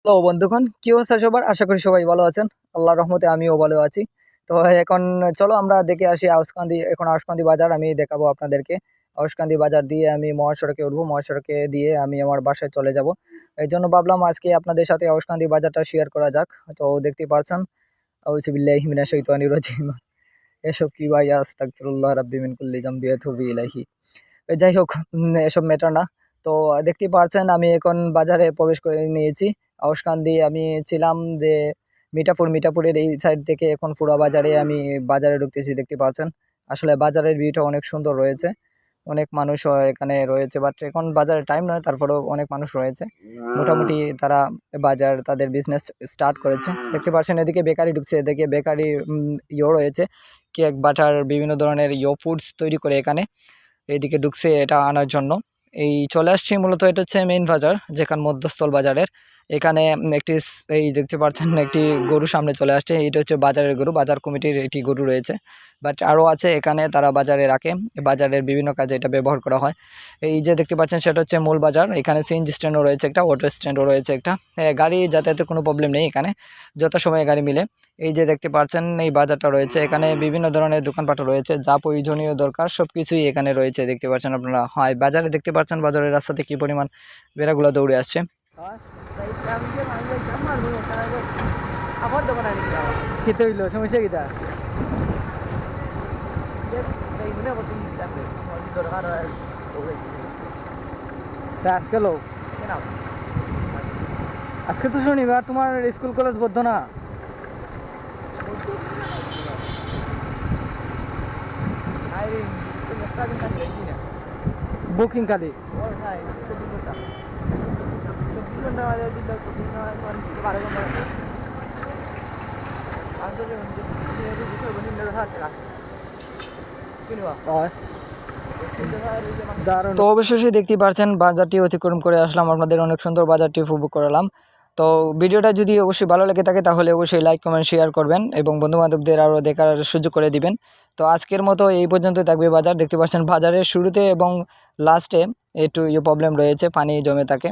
Hello বন্ধুগণ, কি অবস্থা সবার? আশা করি সবাই ভালো আছেন। আল্লাহর রহমতে আমিও ভালো আছি। তো এখন চলো আমরা দেখে আসি আউশকান্দি। এখন আউশকান্দি বাজার আমি দেখাবো আপনাদেরকে। আউশকান্দি বাজার দিয়ে আমি মহাসড়কে উঠবো। মহাসড়কে দিয়ে আমি আমার বাসায় চলে যাব। এইজন্য ভাবলাম আজকে আপনাদের সাথে আউশকান্দি বাজারটা শেয়ার করা যাক। তো দেখতেই পারছেন, আউযু বিল্লাহি মিনাশ শাইতানির রাজিম। এসব কি ভাই, আস্তাগফিরুল্লাহ রাব্বি মিন কুল্লি যামবি ওয়া আতুবু ইলাইহি। যাই হোক, এসব ম্যাটার না। তো দেখতেই পারছেন আমি এখন বাজারে প্রবেশ করে নিয়েছি। আউশকান্দি আমি ছিলাম যে মিঠাপুরের এই সাইড থেকে এখন পুরা বাজারে আমি বাজারে ঢুকতেছি, দেখতে পারছেন। আসলে বাজারের ভিউটা অনেক সুন্দর রয়েছে। অনেক মানুষও এখানে রয়েছে, বাট এখন বাজারের টাইম নয়, তারপরেও অনেক মানুষ রয়েছে। মোটামুটি তারা তাদের বিজনেস স্টার্ট করেছে। দেখতে পাচ্ছেন এদিকে বেকারি ঢুকছে, এদিকে বেকারি রয়েছে। কেক, বাটার, বিভিন্ন ধরনের ফুডস তৈরি করে এখানে এইদিকে ঢুকছে এটা আনার জন্য। এই চলে আসছি মূলত, এটা হচ্ছে মেইন বাজার, যেখানে মধ্যস্থল বাজারের। এখানে এই দেখতে পাচ্ছেন একটি গরু সামনে চলে আসছে। এটা হচ্ছে বাজারের গরু, বাজার কমিটির একটি গরু রয়েছে। বাট আরও আছে এখানে, তারা বাজারে রাখে, বাজারের বিভিন্ন কাজে এটা ব্যবহার করা হয়। এই যে দেখতে পাচ্ছেন সেটা হচ্ছে মূল বাজার। এখানে সিএনজি স্ট্যান্ডও রয়েছে একটা, অটো স্ট্যান্ডও রয়েছে একটা। গাড়ি যাতায়াতের কোনো প্রবলেম নেই এখানে, যথাসময়ে গাড়ি মিলে। এই যে দেখতে পাচ্ছেন এই বাজারটা রয়েছে, এখানে বিভিন্ন ধরনের দোকানপাট রয়েছে, যা প্রয়োজনীয় দরকার সব কিছুই এখানে রয়েছে। দেখতে পাচ্ছেন আপনারা, হয় বাজারে দেখতে পাচ্ছেন বাজারের রাস্তাতে কি পরিমাণ বেড়াগুলো দৌড়ে আসছে। খেতে হইলো সমস্যা কিটা আজকে লোক আজকে তো শনিবার, তোমার স্কুল কলেজ বদ্ধ না? বুকিং কালি তো অবশ্যই দেখতেই পাচ্ছেন বাজারটি অতিক্রম করে আসলাম, আপনাদের অনেক সুন্দর বাজারটি উপভোগ করলাম। তো ভিডিওটা যদি অবশ্যই ভালো লেগে থাকে তাহলে অবশ্যই লাইক, কমেন্ট, শেয়ার করবেন এবং বন্ধুবান্ধবদের আরও দেখার সুযোগ করে দিবেন। তো আজকের মতো এই পর্যন্ত থাকবে বাজার। দেখতে পাচ্ছেন বাজারের শুরুতে এবং লাস্টে একটু প্রবলেম রয়েছে, পানি জমে থাকে।